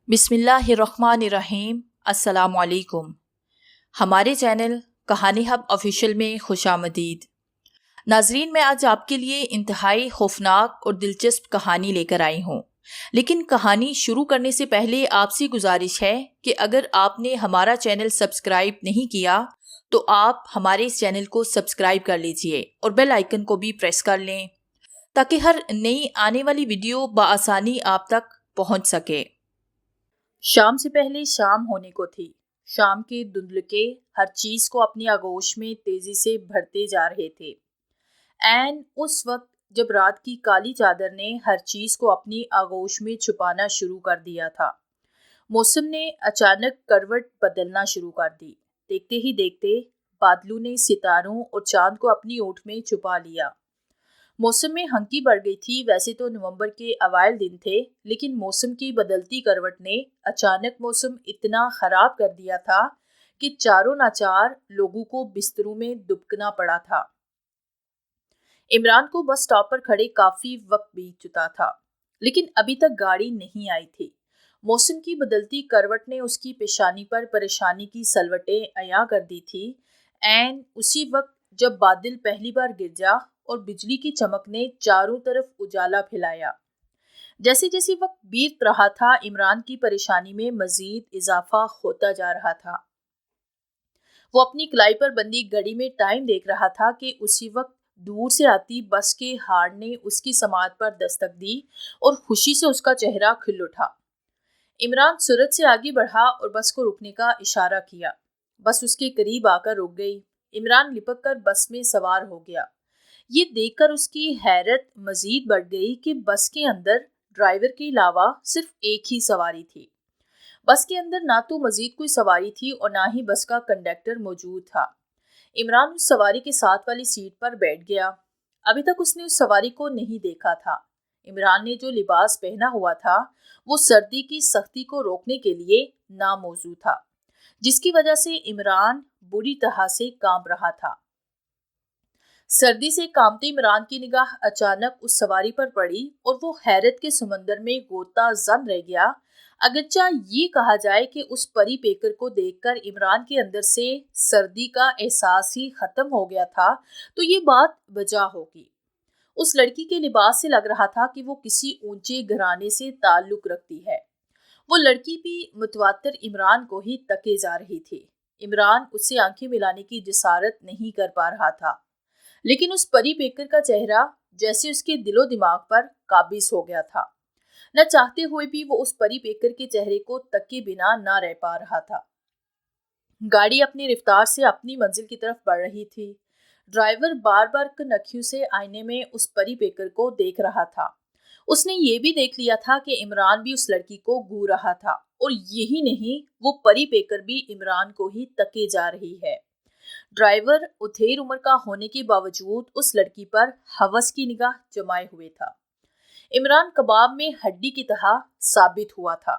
बिस्मिल्लाहिर्रहमानिर्रहीम। अस्सलामु अलैकुम। हमारे चैनल कहानी हब ऑफिशियल में खुशामदीद। नाजरीन, मैं आज आपके लिए इंतहाई खौफनाक और दिलचस्प कहानी लेकर आई हूँ। लेकिन कहानी शुरू करने से पहले आपसे गुजारिश है कि अगर आपने हमारा चैनल सब्सक्राइब नहीं किया तो आप हमारे इस चैनल को सब्सक्राइब कर लीजिए और बेल आइकन को भी प्रेस कर लें ताकि हर नई आने वाली वीडियो बआसानी आप तक पहुँच सके। शाम से पहले शाम होने को थी। शाम के धुंधलके हर चीज को अपनी आगोश में तेजी से भरते जा रहे थे। ऐन उस वक्त जब रात की काली चादर ने हर चीज को अपनी आगोश में छुपाना शुरू कर दिया था, मौसम ने अचानक करवट बदलना शुरू कर दी। देखते ही देखते बादलों ने सितारों और चांद को अपनी ओट में छुपा लिया। मौसम में हंकी बढ़ गई थी। वैसे तो नवंबर के अवाइल दिन थे, लेकिन मौसम की बदलती करवट ने अचानक मौसम इतना खराब कर दिया था कि चारों नाचार लोगों को बिस्तरों में दुबकना पड़ा था। इमरान को बस स्टॉप पर खड़े काफी वक्त बीत चुका था, लेकिन अभी तक गाड़ी नहीं आई थी। मौसम की बदलती करवट ने उसकी पेशानी पर परेशानी की सलवटें अया कर दी थी। ऐन उसी वक्त जब बादल पहली बार गिरजा और बिजली की चमक ने चारों तरफ उजाला फैलाया। जैसे जैसे वक्त बीत रहा था, इमरान की परेशानी में मजीद इजाफा होता जा रहा था। वो अपनी कलाई पर बंदी घड़ी में टाइम देख रहा था कि उसी वक्त दूर से आती बस के हार्न ने उसकी समात पर दस्तक दी और खुशी से उसका चेहरा खिल उठा। इमरान सूरत से आगे बढ़ा और बस को रुकने का इशारा किया। बस उसके करीब आकर रुक गई। इमरान लिपक कर बस में सवार हो गया। ये देखकर उसकी हैरत मजीद बढ़ गई कि बस के अंदर ड्राइवर के अलावा सिर्फ एक ही सवारी थी। बस के अंदर ना तो मजीद कोई सवारी थी और ना ही बस का कंडक्टर मौजूद था। इमरान उस सवारी के साथ वाली सीट पर बैठ गया। अभी तक उसने उस सवारी को नहीं देखा था। इमरान ने जो लिबास पहना हुआ था वो सर्दी की सख्ती को रोकने के लिए नामौजूद था, जिसकी वजह से इमरान बुरी तरह से कांप रहा था। सर्दी से कांपते इमरान की निगाह अचानक उस सवारी पर पड़ी और वो हैरत के समंदर में गोता जन रह गया। अगरचा ये कहा जाए कि उस परी पेकर को देखकर इमरान के अंदर से सर्दी का एहसास ही खत्म हो गया था, तो ये बात वजह होगी। उस लड़की के लिबास से लग रहा था कि वो किसी ऊंचे घराने से ताल्लुक रखती है। वो लड़की भी मुतवातिर इमरान को ही तके जा रही थी। इमरान उससे आंखें मिलाने की जिसारत नहीं कर पा रहा था, लेकिन उस परी पेकर का चेहरा जैसे उसके दिलो दिमाग पर काबिज हो गया था। न चाहते हुए भी वो उस परी पेकर के चेहरे को तके बिना ना रह पा रहा था। गाड़ी अपनी रफ्तार से अपनी मंजिल की तरफ बढ़ रही थी। ड्राइवर बार बार कनखियों से आईने में उस परी पेकर को देख रहा था। उसने ये भी देख लिया था कि इमरान भी उस लड़की को घू रहा था, और यही नहीं, वो परी पेकर भी इमरान को ही तके जा रही है। ड्राइवर उथेर उम्र का होने के बावजूद उस लड़की पर हवस की निगाह जमाए हुए था। इमरान कबाब में हड्डी की तरह साबित हुआ था।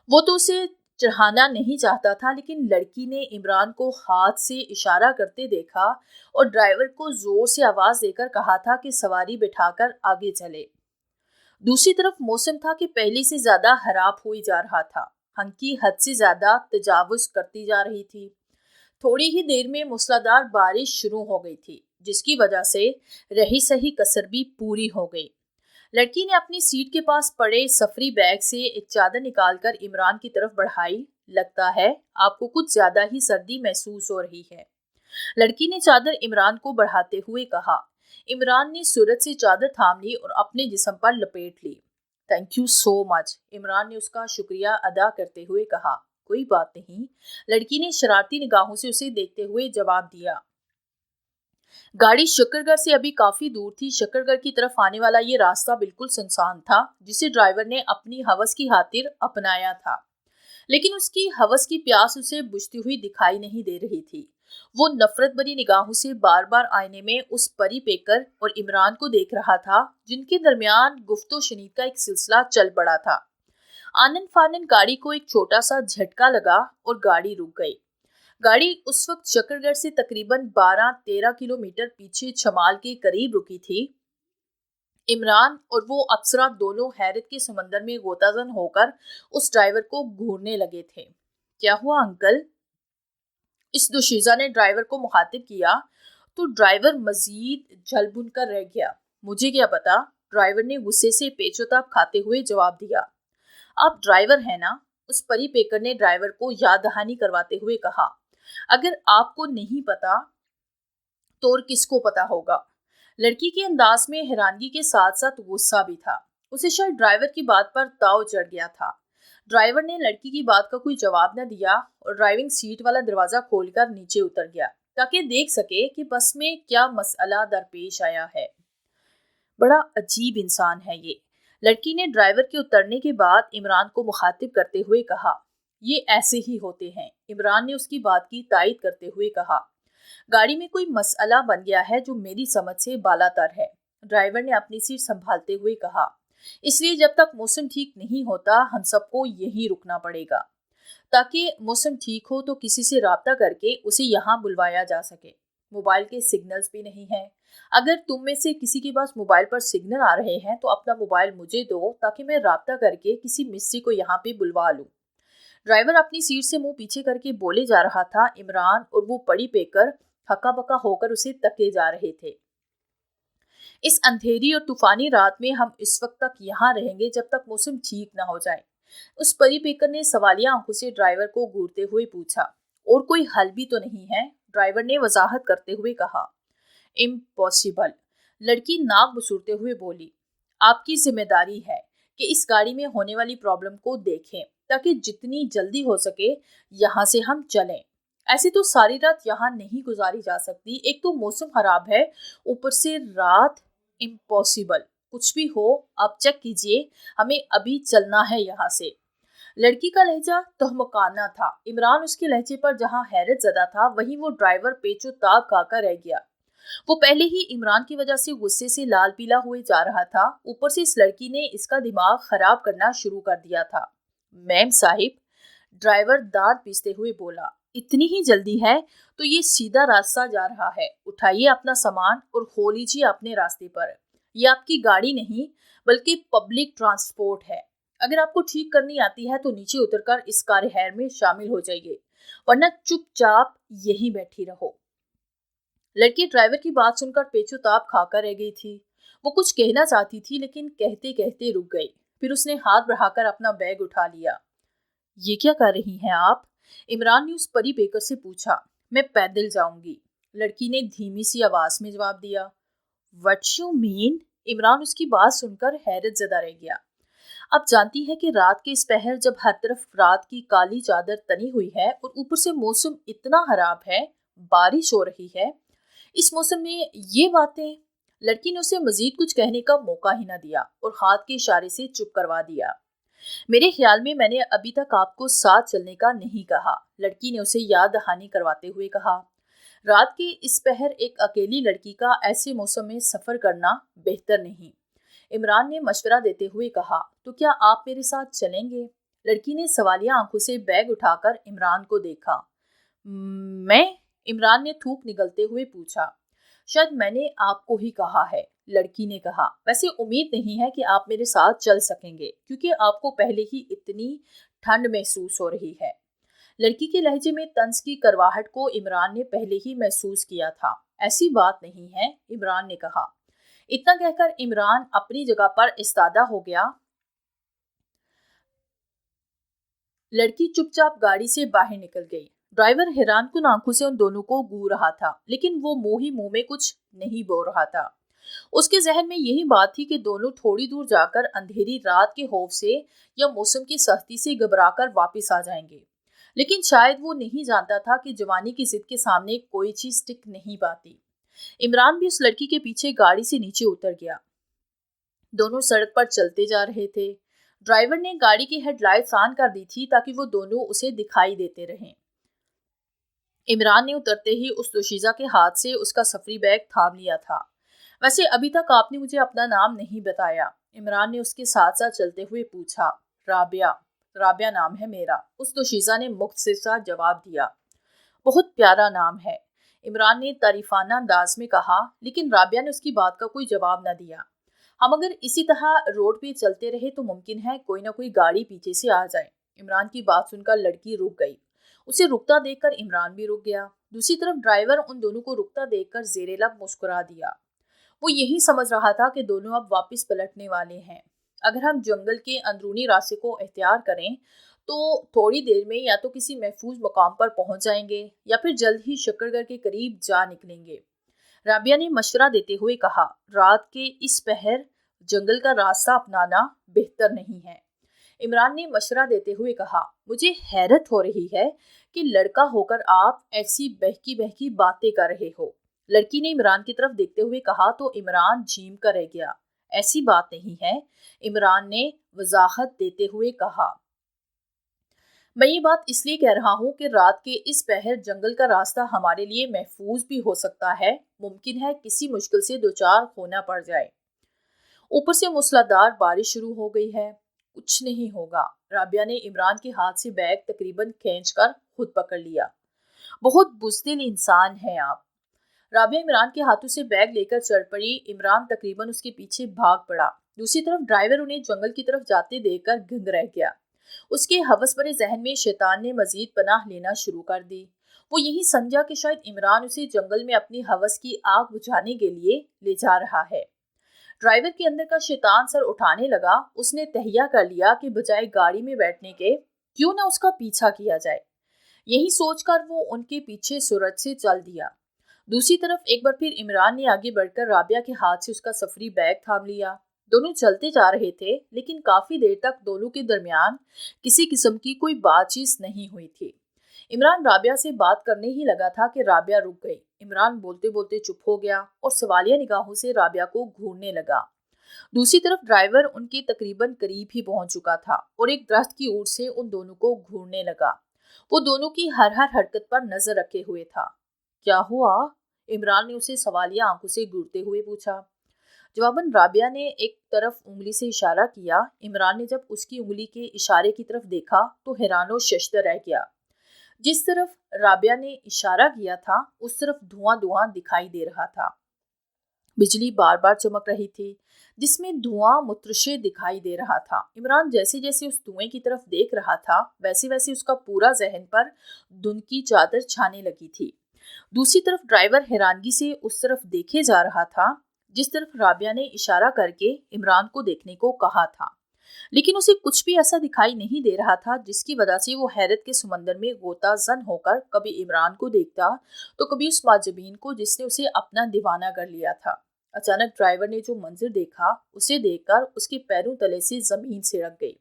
वो तो उसे चढ़ाना नहीं चाहता था, लेकिन लड़की ने इमरान को हाथ से इशारा करते देखा और ड्राइवर को जोर से आवाज देकर कहा था कि सवारी बिठाकर आगे चले। दूसरी तरफ मौसम था कि पहले से ज्यादा खराब हुई जा रहा था। हंकी हद से ज्यादा तजावुज करती जा रही थी। थोड़ी ही देर में मूसलाधार बारिश शुरू हो गई थी, जिसकी वजह से रही सही कसर भी पूरी हो गई। लड़की ने अपनी सीट के पास पड़े सफरी बैग से एक चादर निकालकर इमरान की तरफ बढ़ाई। लगता है आपको कुछ ज्यादा ही सर्दी महसूस हो रही है, लड़की ने चादर इमरान को बढ़ाते हुए कहा। इमरान ने सूरत से चादर थाम ली और अपने जिस्म पर लपेट ली। Thank you so much, Imran ने उसका शुक्रिया अदा करते हुए कहा। कोई बात नहीं, लड़की ने शरारती निगाहों से उसे देखते हुए जवाब दिया। गाड़ी शकरगढ़ से अभी काफी दूर थी। शकरगढ़ की तरफ आने वाला ये रास्ता बिल्कुल सुनसान था, जिसे ड्राइवर ने अपनी हवस की खातिर अपनाया था, लेकिन उसकी हवस की प्यास उसे बुझती हुई दिखाई नहीं दे रही थी। वो नफरत भरी निगाहों से बार बार आईने में उस परी पेकर और इमरान को देख रहा था, जिनके दरमियान गुफ्तो शनीद का एक सिलसिला चल पड़ा था। आनन फानन गाड़ी को एक छोटा सा झटका लगा और गाड़ी रुक गई। गाड़ी उस वक्त शकरगढ़ से तकरीबन 12-13 किलोमीटर पीछे छमाल के करीब रुकी थी। عمران اور وہ افسرہ دونوں حیرت کے سمندر میں غوطہ زن ہو کر اس ڈرائیور کو گھورنے لگے تھے۔ کیا ہوا انکل؟ اس دوشیزہ نے ڈرائیور کو مخاطب کیا تو ڈرائیور مزید جھل بھن کر رہ گیا۔ مجھے کیا پتا، ڈرائیور نے غصے سے پیچ و تاب کھاتے ہوئے جواب دیا۔ آپ ڈرائیور ہیں نا؟ اس پری پیکر نے ڈرائیور کو یاد دہانی کرواتے ہوئے کہا۔ اگر آپ کو نہیں پتا تو اور کس کو پتا ہوگا؟ لڑکی کے انداز میں حیرانگی کے ساتھ ساتھ غصہ بھی تھا۔ اسے شاید ڈرائیور کی بات پر تاؤ چڑھ گیا تھا۔ ڈرائیور نے لڑکی کی بات کا کوئی جواب نہ دیا اور ڈرائیونگ سیٹ والا دروازہ کھول کر نیچے اتر گیا تاکہ دیکھ سکے کہ بس میں کیا مسئلہ درپیش آیا ہے۔ بڑا عجیب انسان ہے یہ، لڑکی نے ڈرائیور کے اترنے کے بعد عمران کو مخاطب کرتے ہوئے کہا۔ یہ ایسے ہی ہوتے ہیں، عمران نے اس کی بات کی تائید کرتے ہوئے کہا۔ گاڑی میں کوئی مسئلہ بن گیا ہے جو میری سمجھ سے بالا تر ہے، ڈرائیور نے اپنی سیٹ سنبھالتے ہوئے کہا۔ اس لیے جب تک موسم ٹھیک نہیں ہوتا ہم سب کو یہیں رکنا پڑے گا تاکہ موسم ٹھیک ہو تو کسی سے رابطہ کر کے اسے یہاں بلوایا جا سکے۔ موبائل کے سگنلز بھی نہیں ہیں۔ اگر تم میں سے کسی کے پاس موبائل پر سگنل آ رہے ہیں تو اپنا موبائل مجھے دو تاکہ میں رابطہ کر کے کسی مستری کو یہاں پہ بلوا لوں۔ ڈرائیور اپنی سیٹ سے منہ پیچھے کر کے بولے جا رہا تھا۔ عمران اور وہ پڑی پیکر ہکا بکا ہو کر اسے تکے جا رہے تھے۔ اس اندھیری اور طوفانی رات میں ہم اس وقت تک یہاں رہیں گے جب تک موسم ٹھیک نہ ہو جائے، اس پری پیکر نے سوالیہ آنکھوں سے ڈرائیور کو گھورتے ہوئے پوچھا۔ اور کوئی حل بھی تو نہیں ہے؟ ڈرائیور نے وضاحت کرتے ہوئے کہا۔ امپاسبل، لڑکی ناک بسورتے ہوئے بولی۔ آپ کی ذمہ داری ہے کہ اس گاڑی میں ہونے والی پرابلم کو دیکھیں تاکہ جتنی جلدی ہو سکے یہاں سے ہم چلیں۔ ایسے تو ساری رات یہاں نہیں گزاری جا سکتی، ایک تو موسم خراب ہے، اوپر سے رات۔ امپاسبل، کچھ بھی ہو آپ چیک کیجئے، ہمیں ابھی چلنا ہے یہاں سے۔ لڑکی کا لہجہ تہمکانہ تھا۔ عمران اس کے لہجے پر جہاں حیرت زدہ تھا وہیں وہ ڈرائیور پیچ و تاب کھا کر رہ گیا۔ وہ پہلے ہی عمران کی وجہ سے غصے سے لال پیلا ہوئے جا رہا تھا، اوپر سے اس لڑکی نے اس کا دماغ خراب کرنا شروع کر دیا تھا۔ میم صاحب، ڈرائیور دانت پیستے ہوئے بولا، اتنی ہی جلدی ہے تو یہ سیدھا راستہ جا رہا ہے، اٹھائیے اپنا سامان اور ہو لیجیے اپنے راستے پر۔ یہ آپ کی گاڑی نہیں بلکہ پبلک ٹرانسپورٹ ہے۔ اگر آپ کو ٹھیک کرنی آتی ہے تو نیچے اتر کر اس کار ہیر میں شامل ہو جائیے، ورنہ چپ چاپ یہی بیٹھی رہو۔ لڑکی ڈرائیور کی بات سن کر پیچو تاب کھا کر رہ گئی تھی۔ وہ کچھ کہنا چاہتی تھی لیکن کہتے کہتے رک گئی۔ پھر اس نے ہاتھ بڑھا کر اپنا بیگ اٹھا لیا۔ یہ کیا کر رہی ہیں آپ؟ عمران نے اس پری پیکر سے پوچھا۔ میں پیدل جاؤں گی، لڑکی نے دھیمی سی آواز میں جواب دیا۔ What you mean? عمران اس کی بات سن کر حیرت زدہ رہ گیا۔ اب جانتی ہے کہ رات کے اس پہر جب ہر طرف رات کی کالی چادر تنی ہوئی ہے اور اوپر سے موسم اتنا خراب ہے، بارش ہو رہی ہے، اس موسم میں یہ باتیں؟ لڑکی نے اسے مزید کچھ کہنے کا موقع ہی نہ دیا اور ہاتھ کے اشارے سے چپ کروا دیا۔ میرے خیال میں نے ابھی تک آپ کو ساتھ چلنے کا نہیں کہا، لڑکی نے اسے یاد دہانی کرواتے ہوئے کہا۔ رات کے اس پہر ایک اکیلی لڑکی کا ایسے موسم میں سفر کرنا بہتر نہیں، عمران نے مشورہ دیتے ہوئے کہا۔ تو کیا آپ میرے ساتھ چلیں گے؟ لڑکی نے سوالیہ آنکھوں سے بیگ اٹھا کر عمران کو دیکھا۔ میں؟ عمران نے تھوک نگلتے ہوئے پوچھا۔ شاید میں نے آپ کو ہی کہا ہے، لڑکی نے کہا۔ ویسے امید نہیں ہے کہ آپ میرے ساتھ چل سکیں گے کیونکہ آپ کو پہلے ہی اتنی ٹھنڈ محسوس ہو رہی ہے۔ لڑکی کے لہجے میں طنز کی کرواہٹ کو عمران نے پہلے ہی محسوس کیا تھا۔ ایسی بات نہیں ہے، عمران نے کہا۔ اتنا کہہ کر عمران اپنی جگہ پر استادہ ہو گیا۔ لڑکی چپ چاپ گاڑی سے باہر نکل گئی۔ ڈرائیور حیران کن آنکھوں سے ان دونوں کو گھور رہا تھا، لیکن وہ منہ ہی منہ میں کچھ نہیں بول رہا تھا۔ اس کے ذہن میں یہی بات تھی کہ دونوں تھوڑی دور جا کر اندھیری رات کے خوف سے یا موسم کی سختی سے گھبرا کر واپس آ جائیں گے، لیکن شاید وہ نہیں جانتا تھا کہ جوانی کی ضد کے سامنے کوئی چیز ٹک نہیں پاتی۔ عمران بھی اس لڑکی کے پیچھے گاڑی سے نیچے اتر گیا۔ دونوں سڑک پر چلتے جا رہے تھے۔ ڈرائیور نے گاڑی کی ہیڈ لائٹس آن کر دی تھی تاکہ وہ دونوں اسے دکھائی دیتے رہیں۔ عمران نے اترتے ہی اس دوشیزہ کے ہاتھ سے اس کا سفری بیگ تھام لیا تھا۔ ویسے ابھی تک آپ نے مجھے اپنا نام نہیں بتایا، عمران نے اس کے ساتھ ساتھ چلتے ہوئے پوچھا۔ رابعہ، رابعہ نام ہے میرا، اس دوشیزہ نے مختصر سا جواب دیا۔ بہت پیارا نام ہے، عمران نے تعریفانہ انداز میں کہا، لیکن رابعہ نے اس کی بات کا کوئی جواب نہ دیا۔ हम अगर इसी तरह रोड पे चलते रहे तो मुमकिन है कोई ना कोई गाड़ी पीछे से आ जाए। इमरान की बात सुनकर लड़की रुक गई। उसे रुकता देखकर इमरान भी रुक गया। दूसरी तरफ ड्राइवर उन दोनों को रुकता देखकर जेरे लब मुस्कुरा दिया। वो यही समझ रहा था कि दोनों अब वापस पलटने वाले हैं। अगर हम जंगल के अंदरूनी रास्ते को इख्तियार करें तो थोड़ी देर में या तो किसी महफूज मकाम पर पहुंच जाएंगे या फिर जल्द ही शक्करगढ़ के करीब जा निकलेंगे। राबिया ने मशवरा देते हुए कहा, रात के इस पहर जंगल का रास्ता अपनाना बेहतर नहीं है। इमरान ने मशवरा देते हुए कहा, मुझे हैरत हो रही है कि लड़का होकर आप ऐसी बहकी बहकी बातें कर रहे हो। लड़की ने इमरान की तरफ देखते हुए कहा तो इमरान झीम कर रह गया। ऐसी बात नहीं है, इमरान ने वजाहत देते हुए कहा। मैं ये बात इसलिए कह रहा हूँ कि रात के इस पहर जंगल का रास्ता हमारे लिए महफूज भी हो सकता है। मुमकिन है किसी मुश्किल से दो चार होना पड़ जाए। ऊपर से मूसलाधार बारिश शुरू हो गई है। कुछ नहीं होगा। राबिया ने इमरान के हाथ से बैग तकरीबन खींचकर खुद पकड़ लिया। बहुत बुज़दिल इंसान हैं आप। राबिया इमरान के हाथों से बैग लेकर चढ़ पड़ी। इमरान तकरीबन उसके पीछे भाग पड़ा। दूसरी तरफ ड्राइवर उन्हें जंगल की तरफ जाते देखकर दंग रह गया। उसके हवस भरे जहन में शैतान ने मजीद पनाह लेना शुरू कर दी। वो यही समझा कि शायद इमरान उसे जंगल में अपनी हवस की आग बुझाने के लिए ले जा रहा है। ड्राइवर के अंदर का शैतान सर उठाने लगा। उसने तहिया कर लिया कि बजाय गाड़ी में बैठने के क्यों ना उसका पीछा किया जाए। यही सोचकर वो उनके पीछे सूरज से चल दिया। दूसरी तरफ एक बार फिर इमरान ने आगे बढ़कर राबिया के हाथ से उसका सफरी बैग थाम लिया। दोनों चलते जा रहे थे, लेकिन काफी देर तक दोनों के दरमियान किसी किस्म की कोई बातचीत नहीं हुई थी। इमरान राबिया से बात करने ही लगा था कि राबिया रुक गई। इमरान बोलते बोलते चुप हो गया और सवालिया निगाहों से राबिया को घूरने लगा। दूसरी तरफ ड्राइवर उनके तकरीबन करीब ही पहुंच चुका था और एक दरख्त की ओर से उन दोनों को घूरने लगा। वो दोनों की हर हरकत पर नजर रखे हुए था। क्या हुआ? इमरान ने उसे सवालिया आंखों से घूरते हुए पूछा। जवाबन राबिया ने एक तरफ उंगली से इशारा किया। इमरान ने जब उसकी उंगली के इशारे की तरफ देखा तो हैरानो शश्तर रह गया। जिस तरफ राबिया ने इशारा किया था उस तरफ धुआं धुआं दिखाई दे रहा था। बिजली बार बार चमक रही थी जिसमें धुआं मुतरशे दिखाई दे रहा था। इमरान जैसे जैसे उस धुएं की तरफ देख रहा था वैसे वैसे उसका पूरा जहन पर धुंध की चादर छाने लगी थी। दूसरी तरफ ड्राइवर हैरानगी से उस तरफ देखे जा रहा था जिस तरफ राबिया ने इशारा करके इमरान को देखने को कहा था, लेकिन उसे कुछ भी ऐसा दिखाई नहीं दे रहा था जिसकी वजह से वो हैरत के समंदर में गोता जन होकर कभी इमरान को देखता तो कभी उस माजबीन को जिसने उसे अपना दीवाना कर लिया था। अचानक ड्राइवर ने जो मंजर देखा उसे देखकर उसके पैरों तले से जमीन सिड़क गई।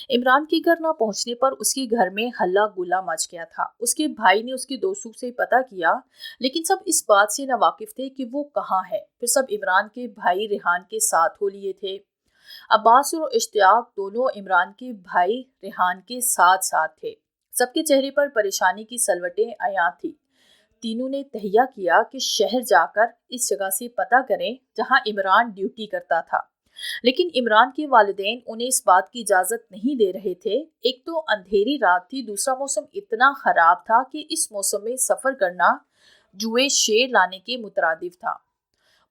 इमरान के घर ना पहुंचने पर उसके घर में हल्ला गुल्ला मच गया था। उसके भाई ने उसके दोस्तों से पता किया, लेकिन सब इस बात से नावाकिफ थे कि वो कहाँ है। फिर सब इमरान के भाई रेहान के साथ हो लिए थे। अब्बास और इश्तियाक दोनों इमरान के भाई रेहान के साथ साथ थे। सबके चेहरे पर परेशानी की सलवटें आया थी। तीनों ने तहिया किया कि शहर जाकर इस जगह से पता करें जहां इमरान ड्यूटी करता था, लेकिन इमरान के वालिदैन उन्हें इस बात की इजाज़त नहीं दे रहे थे। एक तो अंधेरी रात थी, दूसरा मौसम इतना ख़राब था कि इस मौसम में सफ़र करना जुए शेर लाने के मुतरादिफ था।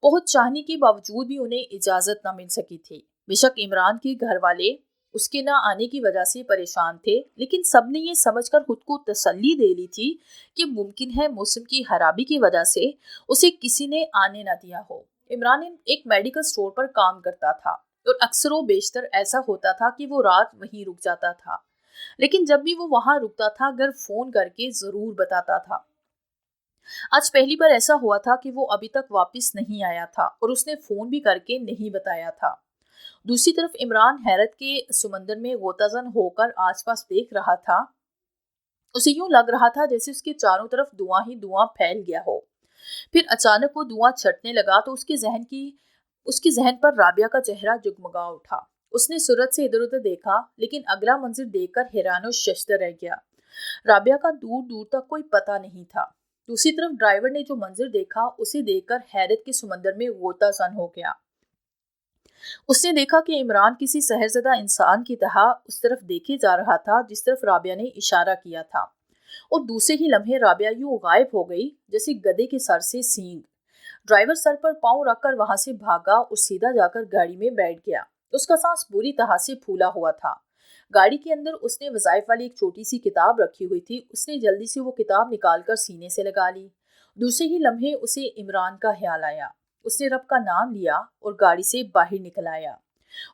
बहुत चाहने के बावजूद भी उन्हें इजाज़त न मिल सकी थी। बेशक इमरान के घर वाले उसके ना आने की वजह से परेशान थे, लेकिन सबने ये समझकर खुद को तसल्ली दे ली थी कि मुमकिन है मौसम की खराबी की वजह से उसे किसी ने आने न दिया हो। इमरान एक मेडिकल स्टोर पर काम करता था और अक्सर व बेशतर ऐसा होता था कि वो रात वहीं रुक जाता था, लेकिन जब भी वो वहां रुकता था घर फोन करके जरूर बताता था। आज पहली बार ऐसा हुआ था कि वो अभी तक वापस नहीं आया था और उसने फोन भी करके नहीं बताया था। दूसरी तरफ इमरान हैरत के समंदर में गोताजन होकर आसपास देख रहा था। उसे यूं लग रहा था जैसे उसके चारों तरफ धुआं ही धुआं फैल गया हो। फिर अचानक वो धुआं छटने लगा तो उसके जहन पर राबिया का चेहरा जगमगा उठा। उसने सूरज से इधर उधर देखा, लेकिन अगला मंजर देखकर हैरानो शश्तर रह गया। राबिया का दूर दूर तक कोई पता नहीं था। दूसरी तरफ ड्राइवर ने जो मंजर देखा उसे देखकर हैरत के समंदर में गोताजन हो गया। उसने देखा कि इमरान किसी सहरज़दा इंसान की तरह उस तरफ देखे जा रहा था जिस तरफ राबिया ने इशारा किया था, और दूसरे ही लम्हे राबिया यूं गायब हो गई जैसे गधे के सर से सींग। ड्राइवर सर पर पाँव रखकर वहां से भागा और सीधा जाकर गाड़ी में बैठ गया। उसका सांस बुरी तरह से फूला हुआ था। गाड़ी के अंदर उसने वज़ाइफ वाली एक छोटी सी किताब रखी हुई थी। उसने जल्दी से वो किताब निकालकर सीने से लगा ली। दूसरे ही लम्हे उसे इमरान का ख्याल आया। उसने रब का नाम लिया और गाड़ी से बाहर निकल आया।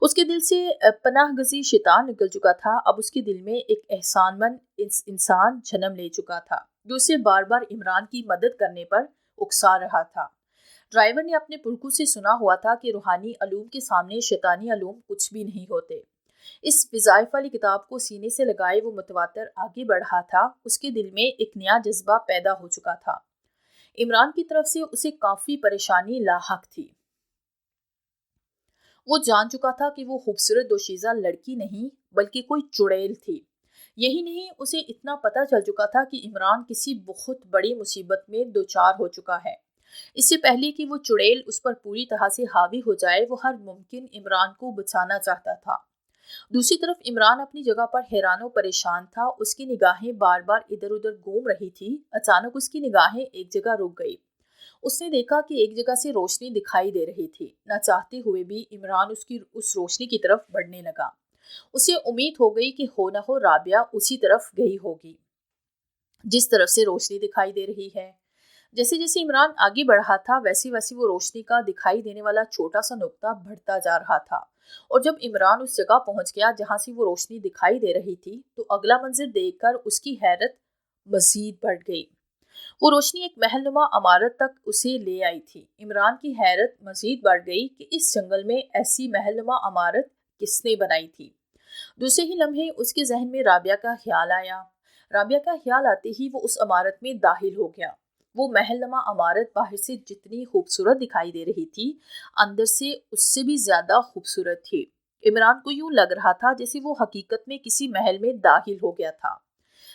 उसके दिल से पनाह गजी शैतान निकल चुका था। अब उसके दिल में एक एहसानमंद इंसान जन्म ले चुका था जो उसे बार बार इमरान की मदद करने पर उकसा रहा था। ड्राइवर ने अपने पुरखों से सुना हुआ था कि रूहानी अलूम के सामने शैतानी अलूम कुछ भी नहीं होते। इस वज़ाइफ वाली किताब को सीने से लगाए वो मुतवातर आगे बढ़ रहा था। उसके दिल में एक नया जज्बा पैदा हो चुका था। इमरान की तरफ से उसे काफ़ी परेशानी लाहक थी। वो जान चुका था कि वो खूबसूरत दोशीज़ा लड़की नहीं बल्कि कोई चुड़ैल थी। यही नहीं, उसे इतना पता चल चुका था कि इमरान किसी बहुत बड़ी मुसीबत में दोचार हो चुका है। इससे पहले कि वो चुड़ैल उस पर पूरी तरह से हावी हो जाए, वो हर मुमकिन इमरान को बचाना चाहता था। दूसरी तरफ इमरान अपनी जगह पर हैरान और परेशान था। उसकी निगाहें बार बार इधर उधर घूम रही थी। अचानक उसकी निगाहें एक जगह रुक गई। उसने देखा कि एक जगह से रोशनी दिखाई दे रही थी। न चाहते हुए भी इमरान उसकी उस रोशनी की तरफ बढ़ने लगा। उसे उम्मीद हो गई कि हो न हो राबिया उसी तरफ गई होगी जिस तरफ से रोशनी दिखाई दे रही है। जैसे जैसे इमरान आगे बढ़ रहा था वैसे वैसे वो रोशनी का दिखाई देने वाला छोटा सा नुक्ता बढ़ता जा रहा था। और जब इमरान उस जगह पहुंच गया जहां से वो रोशनी दिखाई दे रही थी तो अगला मंजर देखकर उसकी हैरत मजीद बढ़ गई। वो रोशनी एक महलनुमा इमारत तक उसे ले आई थी। इमरान की हैरत मजीद बढ़ गई कि इस जंगल में ऐसी महलनुमा इमारत किसने बनाई थी। दूसरे ही लम्हे उसके जहन में राबिया का ख्याल आया। राबिया का ख्याल आते ही वो उस इमारत में दाखिल हो गया। वो महलनुमा इमारत बाहर से जितनी खूबसूरत दिखाई दे रही थी, अंदर से उससे भी ज्यादा खूबसूरत थी। इमरान को यूं लग रहा था जैसे वो हकीकत में किसी महल में दाखिल हो गया था।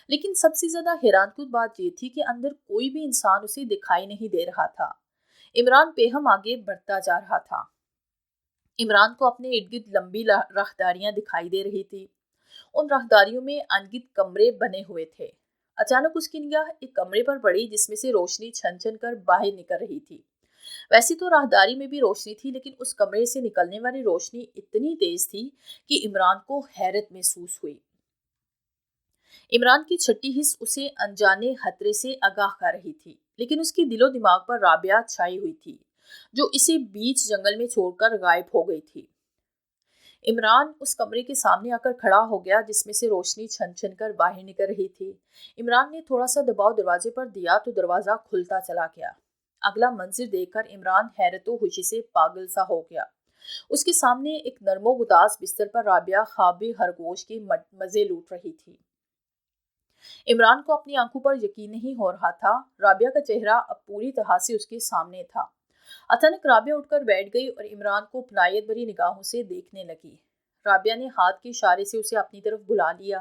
लेकिन सबसे ज्यादा हैरानकुन बात यह थी कि अंदर कोई भी इंसान उसे दिखाई नहीं दे रहा था। इमरान बेहम आगे बढ़ता जा रहा था। इमरान को अपने इर्द गिर्द लंबी राहदारियां दिखाई दे रही थी। उन राहदारियों में अनगिनत कमरे बने हुए थे। अचानक उसकी निगाह एक कमरे पर पड़ी जिसमें से रोशनी छन छन कर बाहर निकल रही थी। वैसे तो राहदारी में भी रोशनी थी, लेकिन उस कमरे से निकलने वाली रोशनी इतनी तेज थी कि इमरान को हैरत महसूस हुई। इमरान की छठी हिस्स उसे अनजाने खतरे से आगाह कर रही थी, लेकिन उसकी दिलो दिमाग पर राबिया छाई हुई थी जो इसे बीच जंगल में छोड़कर गायब हो गई थी। इमरान उस कमरे के सामने आकर खड़ा हो गया जिसमें से रोशनी छन छन कर बाहर निकल रही थी। इमरान ने थोड़ा सा दबाव दरवाजे पर दिया तो दरवाजा खुलता चला गया। अगला मंजिर देखकर इमरान हैरतो खुशी से पागल सा हो गया। उसके सामने एक नरमो गुदास बिस्तर पर राबिया ख्वाबे खरगोश के मजे लूट रही थी। इमरान को अपनी आंखों पर यकीन नहीं हो रहा था। राबिया का चेहरा अब पूरी तरह से उसके सामने था। अचानक राबिया उठकर बैठ गई और इमरान को अपनायत भरी निगाहों से देखने लगी। राबिया ने हाथ के इशारे से उसे अपनी तरफ बुला लिया।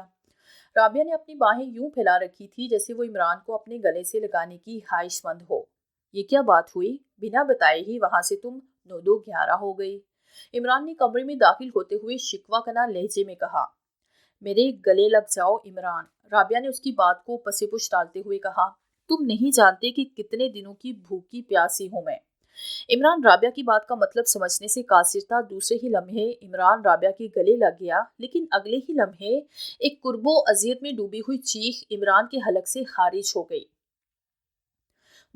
राबिया ने अपनी बाहें यूं फैला रखी थी जैसे वो इमरान को अपने गले से लगाने की ख्वाहिशमंद हो। ये क्या बात हुई, बिना बताए ही वहां से तुम 9-2-11 हो गई। इमरान ने कमरे में दाखिल होते हुए शिकवा कना लहजे में कहा। मेरे गले लग जाओ इमरान। राबिया ने उसकी बात को पसेपुश डालते हुए कहा। तुम नहीं जानते कि कितने दिनों की भूखी प्यासी हूं मैं। इमरान राबिया की बात का मतलब समझने से कासिर था। दूसरे ही लम्हे इमरान राबिया के गले लग गया, लेकिन अगले ही लम्हे एक कुर्बो अजियत में डूबी हुई चीख इमरान के हलक से खारिज हो गई।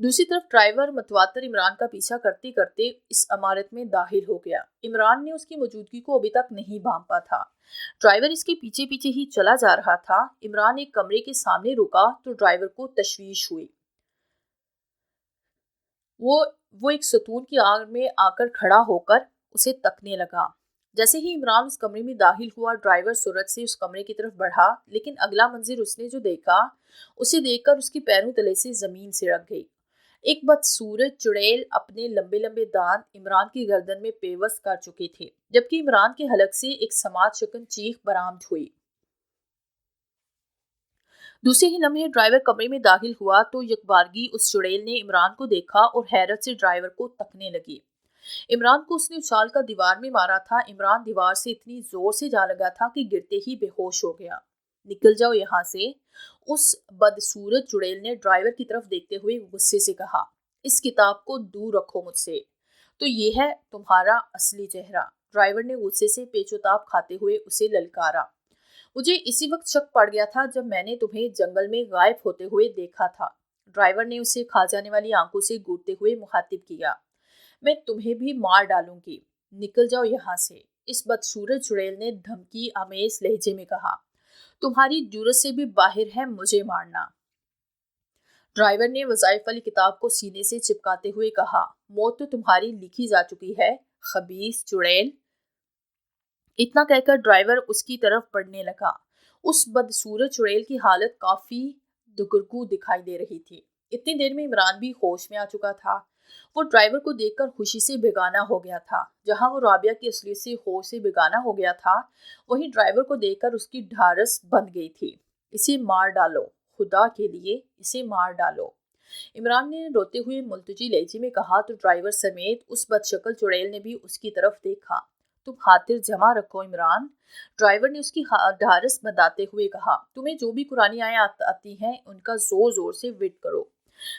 दूसरी तरफ ड्राइवर मतवातर इमरान का पीछा करते करते इस इमारत में दाखिल हो गया। इमरान ने उसकी मौजूदगी को अभी तक नहीं भांपा था। ड्राइवर इसके पीछे पीछे ही चला जा रहा था। इमरान एक कमरे के सामने रुका तो ड्राइवर को तशवीश हुई। वो एक सतून की आग में आकर खड़ा होकर उसे तकने लगा। जैसे ही इमरान उस कमरे में दाखिल हुआ, ड्राइवर सूरत से उस कमरे की तरफ बढ़ा, लेकिन अगला मंजिर उसने जो देखा उसे देखकर उसके पैरों तले से जमीन सिड़क गई। एक बदसूरत चुड़ैल अपने लंबे लंबे दांत इमरान की गर्दन में पेवस्त कर चुके थे, जबकि इमरान के हलक से एक समाज शकन चीख बरामद हुई। दूसरे ही लम्हे ड्राइवर कमरे में दाखिल हुआ तो यकबारगी उस चुड़ैल ने इमरान को देखा और हैरत से ड्राइवर को तकने लगी। इमरान को उसने उछाल कर दीवार में मारा था। इमरान दीवार से इतनी जोर से जा लगा था कि गिरते ही बेहोश हो गया। निकल जाओ यहाँ से, उस बदसूरत चुड़ैल ने ड्राइवर की तरफ देखते हुए गुस्से से कहा। اس کتاب کو دور رکھو مجھ سے۔ تو یہ ہے تمہارا اصلی چہرہ، ڈرائیور نے غصے سے پیچ و تاب کھاتے ہوئے اسے للکارا۔ مجھے اسی وقت شک پڑ گیا تھا جب میں نے تمہیں جنگل میں غائب ہوتے ہوئے دیکھا تھا۔ ڈرائیور نے اسے کھا جانے والی آنکھوں سے گھورتے ہوئے مخاطب کیا۔ میں تمہیں بھی مار ڈالوں گی، نکل جاؤ یہاں سے، اس بدصورت چڑیل نے دھمکی آمیز لہجے میں کہا۔ تمہاری جرت سے بھی باہر ہے مجھے مارنا۔ ڈرائیور نے وظائف والی کتاب کو سینے سے چپکاتے ہوئے کہا، موت تو تمہاری لکھی جا چکی ہے، خبیث چڑیل۔ اتنا کہہ کر ڈرائیور اس کی طرف بڑھنے لگا۔ اس بدصورت چڑیل کی حالت کافی دگرگوں دکھائی دے رہی تھی۔ اتنی دیر میں عمران بھی ہوش میں آ چکا تھا۔ وہ ڈرائیور کو دیکھ کر خوشی سے بیگانہ ہو گیا تھا۔ جہاں وہ رابعہ کی اصلیت سے ہوش سے بیگانہ ہو گیا تھا، وہیں ڈرائیور کو دیکھ کر اس کی ڈھارس بندھ گئی تھی۔ اسے مار ڈالو، خدا کے لیے اسے مار ڈالو، عمران نے روتے ہوئے ملتجی لہجے میں کہا تو ڈرائیور سمیت اس بدشکل چڑیل نے بھی اس کی طرف دیکھا۔ تم خاطر جمع رکھو عمران، ڈرائیور نے اس کی ڈھارس بندھاتے ہوئے کہا۔ تمہیں جو بھی قرآنی آیات آتی ہیں ان کا زور زور سے وٹ کرو۔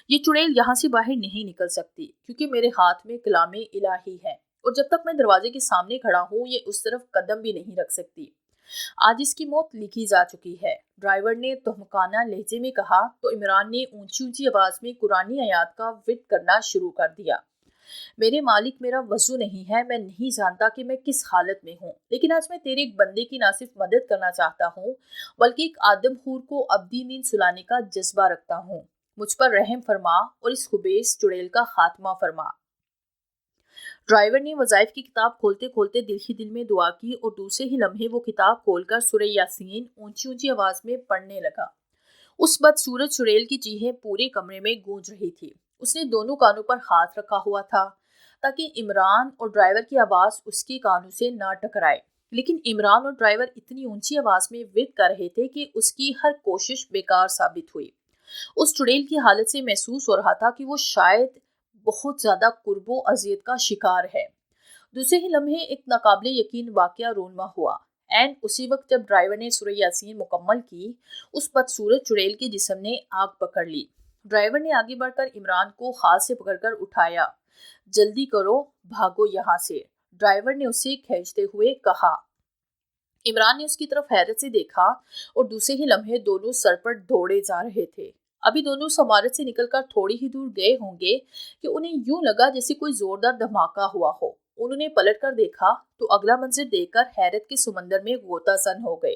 یہ چڑیل یہاں سے باہر نہیں نکل سکتی کیونکہ میرے ہاتھ میں کلام الہی ہے، اور جب تک میں دروازے کے سامنے کھڑا ہوں یہ اس طرف قدم بھی نہیں رکھ سکتی۔ آج اس کی موت لکھی جا چکی ہے، ڈرائیور نے تہمکانہ لہجے میں کہا تو عمران نے اونچی اونچی آواز میں قرآنی آیات کا وٹ کرنا شروع کر دیا۔ میرے مالک میرا وضو نہیں ہے، میں نہیں جانتا کہ میں کس حالت میں ہوں، لیکن آج میں تیرے ایک بندے کی نہ صرف مدد کرنا چاہتا ہوں بلکہ ایک آدم خور کو ابدی نیند سلانے کا جذبہ رکھتا ہوں۔ مجھ پر رحم فرما اور اس خبیث چڑیل کا خاتمہ فرما۔ ڈرائیور نے وظائف کی کتاب کھولتے کھولتے دل ہی دل میں دعا کی اور دوسرے ہی لمحے وہ کتاب کھول کر سورہ یاسین اونچی اونچی آواز میں پڑھنے لگا۔ اس بدصورت چڑیل کی چیخیں پورے کمرے میں گونج رہی تھی۔ اس نے دونوں کانوں پر ہاتھ رکھا ہوا تھا تاکہ عمران اور ڈرائیور کی آواز اس کے کانوں سے نہ ٹکرائے، لیکن عمران اور ڈرائیور اتنی اونچی آواز میں ورد کر رہے تھے کہ اس کی ہر کوشش بیکار ثابت ہوئی۔ اس چڑیل کی حالت سے محسوس ہو رہا تھا کہ وہ شاید بہت زیادہ قرب و اذیت کا شکار ہے۔ دوسرے ہی لمحے ایک ناقابل یقین واقعہ رونما ہوا۔ عین اسی وقت جب ڈرائیور نے سورہ یاسین مکمل کی، اس بدصورت چڑیل کے جسم نے آگ پکڑ لی۔ ڈرائیور نے آگے بڑھ کر عمران کو ہاتھ سے پکڑ کر اٹھایا۔ جلدی کرو، بھاگو یہاں سے، ڈرائیور نے اسے کھینچتے ہوئے کہا۔ عمران نے اس کی طرف حیرت سے دیکھا اور دوسرے ہی لمحے دونوں سرپٹ دوڑے جا رہے تھے۔ ابھی دونوں اس عمارت سے نکل کر تھوڑی ہی دور گئے ہوں گے کہ انہیں یوں لگا جیسے کوئی زوردار دھماکہ ہوا ہو۔ انہوں نے پلٹ کر دیکھا تو اگلا منظر دیکھ کر حیرت کے سمندر میں غوطہ زن ہو گئے۔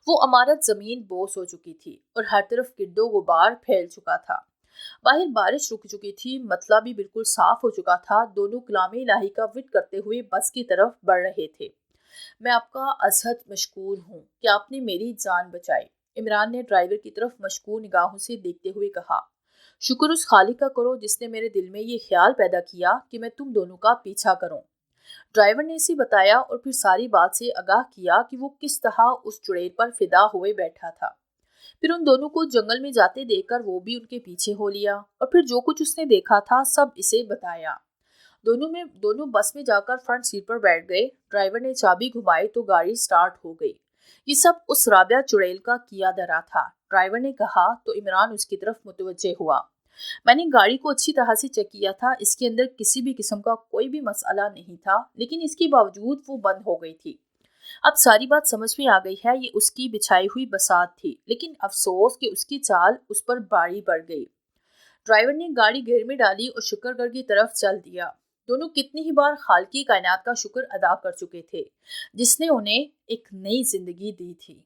وہ عمارت زمین بوس ہو چکی تھی اور ہر طرف گرد و غبار پھیل چکا تھا۔ باہر بارش رک چکی تھی، مطلع بھی بالکل صاف ہو چکا تھا۔ دونوں کلام الہی کا وٹ کرتے ہوئے بس کی طرف بڑھ رہے تھے۔ میں آپ کا ازحد مشکور ہوں کہ آپ نے میری جان بچائی، عمران نے ڈرائیور کی طرف مشکور نگاہوں سے دیکھتے ہوئے کہا۔ شکر اس خالق کا کرو جس نے میرے دل میں یہ خیال پیدا کیا کہ میں تم دونوں کا پیچھا کروں۔ ڈرائیور نے اسے بتایا اور پھر ساری بات سے آگاہ کیا کہ وہ کس طرح اس چڑیل پر فدا ہوئے بیٹھا تھا۔ پھر ان دونوں کو جنگل میں جاتے دیکھ کر وہ بھی ان کے پیچھے ہو لیا اور پھر جو کچھ اس نے دیکھا تھا سب اسے بتایا۔ دونوں بس میں جا کر فرنٹ سیٹ پر بیٹھ گئے۔ ڈرائیور نے چابی گھمائی تو گاڑی سٹارٹ ہو گئی۔ یہ سب اس رابعہ چڑیل کا کیا دھرا تھا، ڈرائیور نے کہا تو عمران اس کی طرف متوجہ ہوا۔ میں نے گاڑی کو اچھی طرح سے چیک کیا تھا، اس کے اندر کسی بھی قسم کا کوئی بھی مسئلہ نہیں تھا، لیکن اس کے باوجود وہ بند ہو گئی تھی۔ اب ساری بات سمجھ میں آ گئی ہے، یہ اس کی بچھائی ہوئی بساط تھی، لیکن افسوس کہ اس کی چال اس پر باری پڑ گئی۔ ڈرائیور نے گاڑی گیئر میں ڈالی اور شکر گڑھ کی طرف چل دیا۔ دونوں کتنی ہی بار خالق کائنات کا شکر ادا کر چکے تھے جس نے انہیں ایک نئی زندگی دی تھی۔